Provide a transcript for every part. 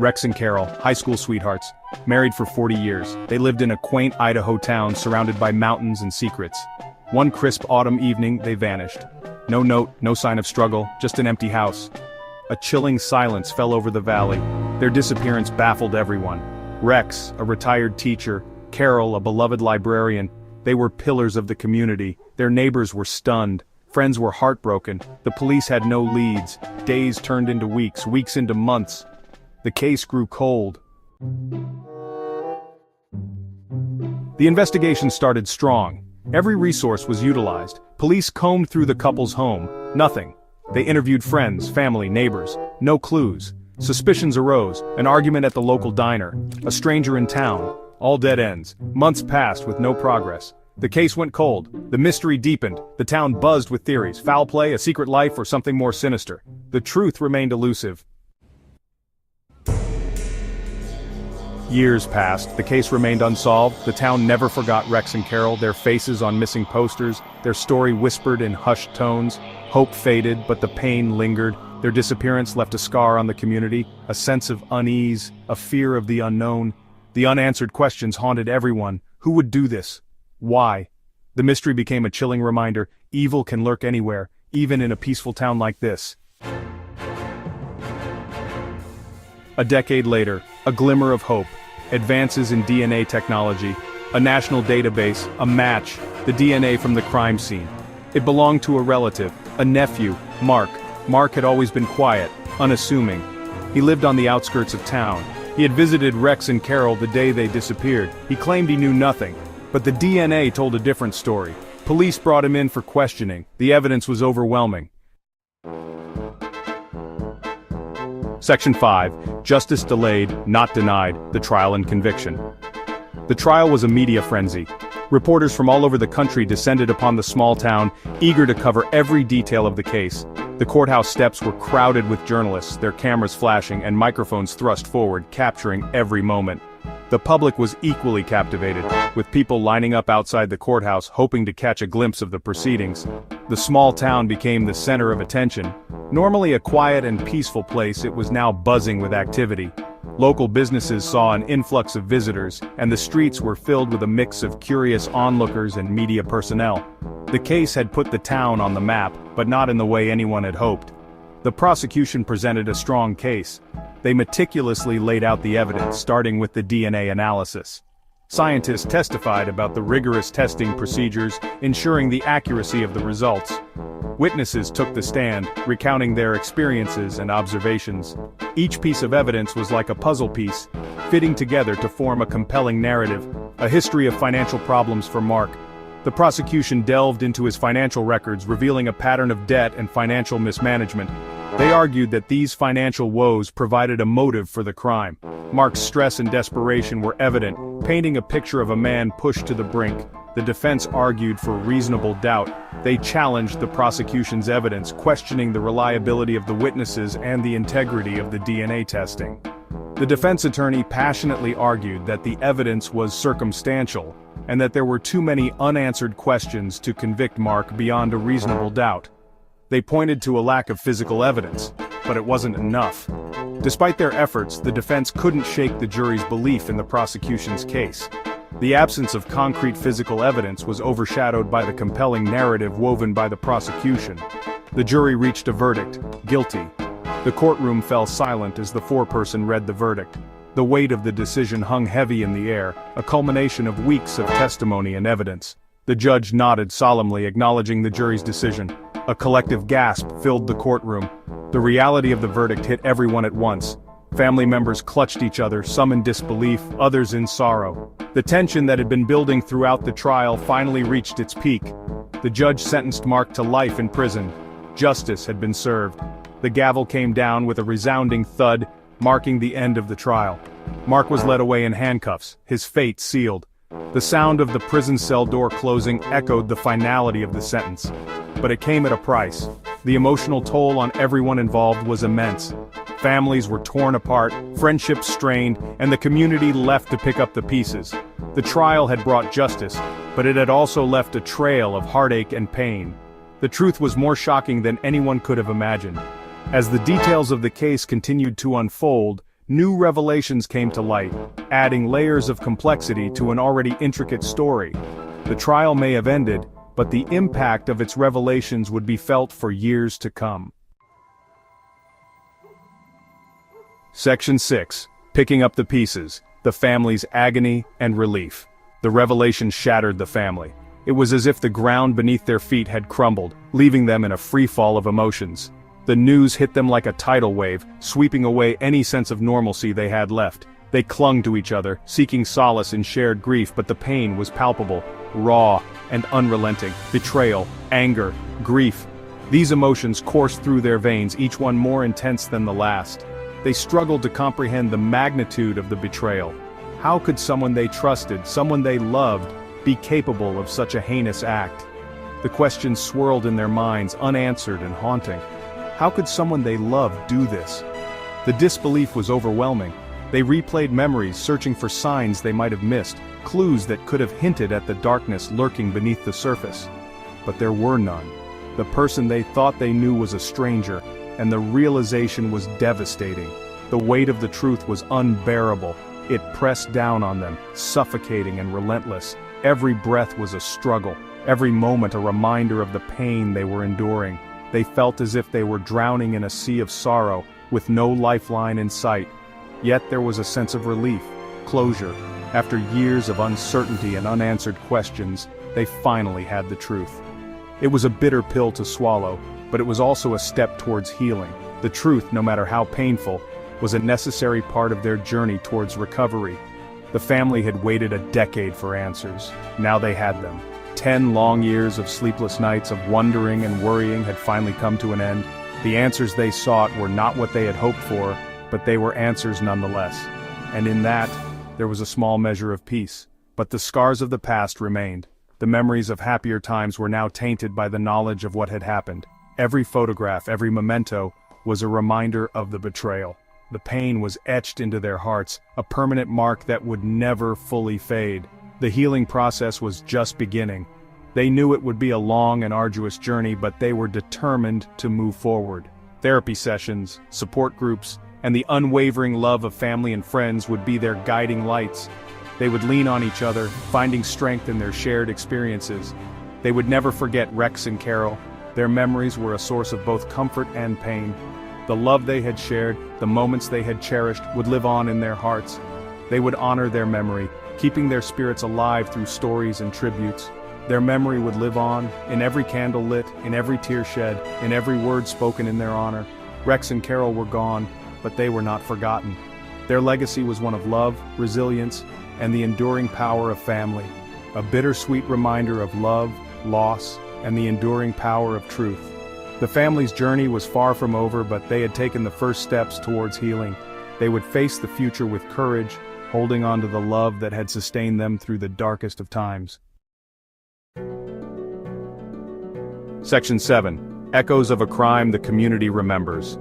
Rex and Carol, high school sweethearts, married for 40 years. They lived in a quaint Idaho town surrounded by mountains and secrets. One crisp autumn evening, they vanished. No note, no sign of struggle, just an empty house. A chilling silence fell over the valley. Their disappearance baffled everyone. Rex, a retired teacher, Carol, a beloved librarian, they were pillars of the community. Their neighbors were stunned. Friends were heartbroken. The police had no leads. Days turned into weeks, weeks into months. The case grew cold. The investigation started strong. Every resource was utilized. Police combed through the couple's home. Nothing. They interviewed friends, family, neighbors. No clues. Suspicions arose. An argument at the local diner. A stranger in town. All dead ends. Months passed with no progress. The case went cold. The mystery deepened. The town buzzed with theories. Foul play, a secret life, or something more sinister. The truth remained elusive. Years passed. The case remained unsolved. The town never forgot Rex and Carol, their faces on missing posters, their story whispered in hushed tones. Hope faded, but the pain lingered. Their disappearance left a scar on the community, a sense of unease, a fear of the unknown. The unanswered questions haunted everyone. Who would do this? Why? The mystery became a chilling reminder. Evil can lurk anywhere, even in a peaceful town like this. A decade later, a glimmer of hope. Advances in DNA technology. A national database, a match, the DNA from the crime scene. It belonged to a relative, a nephew, Mark. Mark had always been quiet, unassuming. He lived on the outskirts of town. He had visited Rex and Carol the day they disappeared. He claimed he knew nothing. But the DNA told a different story. Police brought him in for questioning. The evidence was overwhelming. Section 5. Justice delayed, not denied, the trial and conviction. The trial was a media frenzy. Reporters from all over the country descended upon the small town, eager to cover every detail of the case. The courthouse steps were crowded with journalists, their cameras flashing and microphones thrust forward, capturing every moment. The public was equally captivated, with people lining up outside the courthouse hoping to catch a glimpse of the proceedings. The small town became the center of attention. Normally a quiet and peaceful place, it was now buzzing with activity. Local businesses saw an influx of visitors, and the streets were filled with a mix of curious onlookers and media personnel. The case had put the town on the map, but not in the way anyone had hoped. The prosecution presented a strong case. They meticulously laid out the evidence, starting with the DNA analysis. Scientists testified about the rigorous testing procedures, ensuring the accuracy of the results. Witnesses took the stand, recounting their experiences and observations. Each piece of evidence was like a puzzle piece, fitting together to form a compelling narrative, a history of financial problems for Mark. The prosecution delved into his financial records, revealing a pattern of debt and financial mismanagement. They argued that these financial woes provided a motive for the crime. Mark's stress and desperation were evident, painting a picture of a man pushed to the brink. The defense argued for reasonable doubt. They challenged the prosecution's evidence, questioning the reliability of the witnesses and the integrity of the DNA testing. The defense attorney passionately argued that the evidence was circumstantial, and that there were too many unanswered questions to convict Mark beyond a reasonable doubt. They pointed to a lack of physical evidence, but it wasn't enough. Despite their efforts, the defense couldn't shake the jury's belief in the prosecution's case. The absence of concrete physical evidence was overshadowed by the compelling narrative woven by the prosecution. The jury reached a verdict, guilty. The courtroom fell silent as the foreperson read the verdict. The weight of the decision hung heavy in the air, a culmination of weeks of testimony and evidence. The judge nodded solemnly, acknowledging the jury's decision. A collective gasp filled the courtroom. The reality of the verdict hit everyone at once. Family members clutched each other, some in disbelief, others in sorrow. The tension that had been building throughout the trial finally reached its peak. The judge sentenced Mark to life in prison. Justice had been served. The gavel came down with a resounding thud, marking the end of the trial. Mark was led away in handcuffs, his fate sealed. The sound of the prison cell door closing echoed the finality of the sentence. But it came at a price. The emotional toll on everyone involved was immense. Families were torn apart, friendships strained, and the community left to pick up the pieces. The trial had brought justice, but it had also left a trail of heartache and pain. The truth was more shocking than anyone could have imagined. As the details of the case continued to unfold, new revelations came to light, adding layers of complexity to an already intricate story. The trial may have ended, but the impact of its revelations would be felt for years to come. Section 6. Picking up the pieces, the family's agony and relief. The revelation shattered the family. It was as if the ground beneath their feet had crumbled, leaving them in a freefall of emotions. The news hit them like a tidal wave, sweeping away any sense of normalcy they had left. They clung to each other, seeking solace in shared grief, but the pain was palpable, raw, and unrelenting. Betrayal, anger, grief. These emotions coursed through their veins, each one more intense than the last. They struggled to comprehend the magnitude of the betrayal. How could someone they trusted, someone they loved, be capable of such a heinous act? The questions swirled in their minds, unanswered and haunting. How could someone they loved do this? The disbelief was overwhelming. They replayed memories, searching for signs they might have missed, clues that could have hinted at the darkness lurking beneath the surface. But there were none. The person they thought they knew was a stranger, and the realization was devastating. The weight of the truth was unbearable. It pressed down on them, suffocating and relentless. Every breath was a struggle, every moment a reminder of the pain they were enduring. They felt as if they were drowning in a sea of sorrow, with no lifeline in sight. Yet there was a sense of relief, closure. After years of uncertainty and unanswered questions, they finally had the truth. It was a bitter pill to swallow, but it was also a step towards healing. The truth, no matter how painful, was a necessary part of their journey towards recovery. The family had waited a decade for answers. Now they had them. 10 long years of sleepless nights of wondering and worrying had finally come to an end. The answers they sought were not what they had hoped for, but they were answers nonetheless. And in that, there was a small measure of peace. But the scars of the past remained. The memories of happier times were now tainted by the knowledge of what had happened. Every photograph, every memento, was a reminder of the betrayal. The pain was etched into their hearts, a permanent mark that would never fully fade. The healing process was just beginning. They knew it would be a long and arduous journey, but they were determined to move forward. Therapy sessions, support groups, and the unwavering love of family and friends would be their guiding lights. They would lean on each other, finding strength in their shared experiences. They would never forget Rex and Carol. Their memories were a source of both comfort and pain. The love they had shared, the moments they had cherished, would live on in their hearts. They would honor their memory, keeping their spirits alive through stories and tributes. Their memory would live on, in every candle lit, in every tear shed, in every word spoken in their honor. Rex and Carol were gone, but they were not forgotten. Their legacy was one of love, resilience, and the enduring power of family. A bittersweet reminder of love, loss, and the enduring power of truth. The family's journey was far from over, but they had taken the first steps towards healing. They would face the future with courage, holding on to the love that had sustained them through the darkest of times. Section 7. Echoes of a crime the community remembers.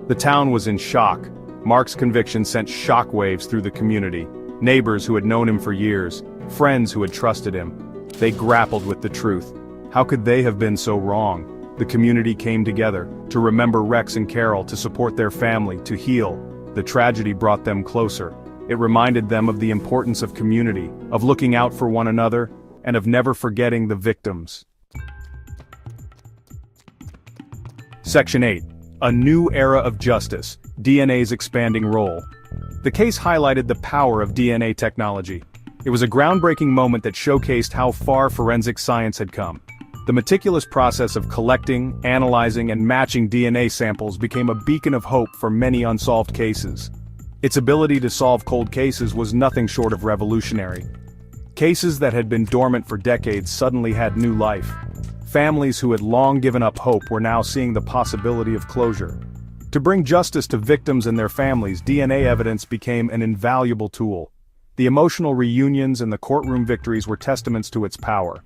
The town was in shock. Mark's conviction sent shockwaves through the community. Neighbors who had known him for years, friends who had trusted him. They grappled with the truth. How could they have been so wrong? The community came together, to remember Rex and Carol, to support their family, to heal. The tragedy brought them closer. It reminded them of the importance of community, of looking out for one another, and of never forgetting the victims. Section 8. A new era of justice, DNA's expanding role. The case highlighted the power of DNA technology. It was a groundbreaking moment that showcased how far forensic science had come. The meticulous process of collecting, analyzing, and matching DNA samples became a beacon of hope for many unsolved cases. Its ability to solve cold cases was nothing short of revolutionary. Cases that had been dormant for decades suddenly had new life. Families who had long given up hope were now seeing the possibility of closure. To bring justice to victims and their families, DNA evidence became an invaluable tool. The emotional reunions and the courtroom victories were testaments to its power.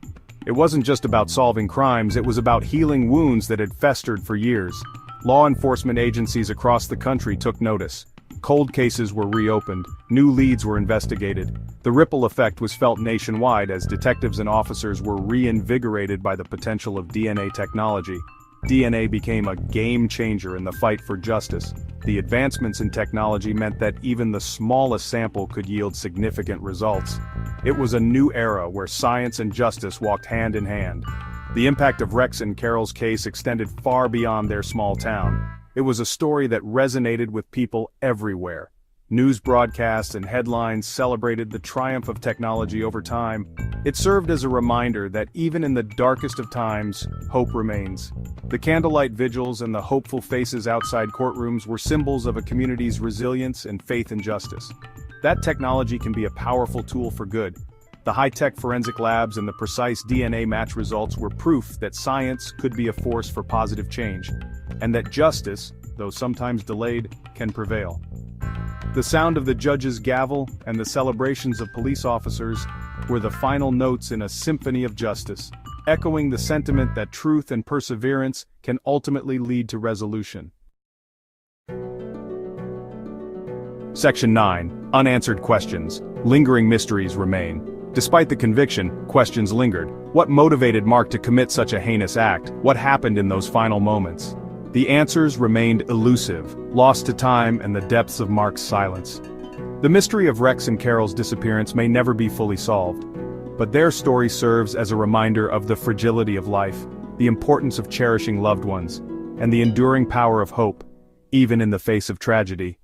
It wasn't just about solving crimes, it was about healing wounds that had festered for years. Law enforcement agencies across the country took notice. Cold cases were reopened, new leads were investigated. The ripple effect was felt nationwide as detectives and officers were reinvigorated by the potential of DNA technology. DNA became a game changer in the fight for justice. The advancements in technology meant that even the smallest sample could yield significant results. It was a new era where science and justice walked hand in hand. The impact of Rex and Carol's case extended far beyond their small town. It was a story that resonated with people everywhere. News broadcasts and headlines celebrated the triumph of technology over time. It served as a reminder that even in the darkest of times, hope remains. The candlelight vigils and the hopeful faces outside courtrooms were symbols of a community's resilience and faith in justice. That technology can be a powerful tool for good. The high-tech forensic labs and the precise DNA match results were proof that science could be a force for positive change, and that justice, though sometimes delayed, can prevail. The sound of the judge's gavel and the celebrations of police officers were the final notes in a symphony of justice, echoing the sentiment that truth and perseverance can ultimately lead to resolution. Section 9. Unanswered questions. Lingering mysteries remain. Despite the conviction, questions lingered. What motivated Mark to commit such a heinous act? What happened in those final moments? The answers remained elusive, lost to time and the depths of Mark's silence. The mystery of Rex and Carol's disappearance may never be fully solved, but their story serves as a reminder of the fragility of life, the importance of cherishing loved ones, and the enduring power of hope, even in the face of tragedy.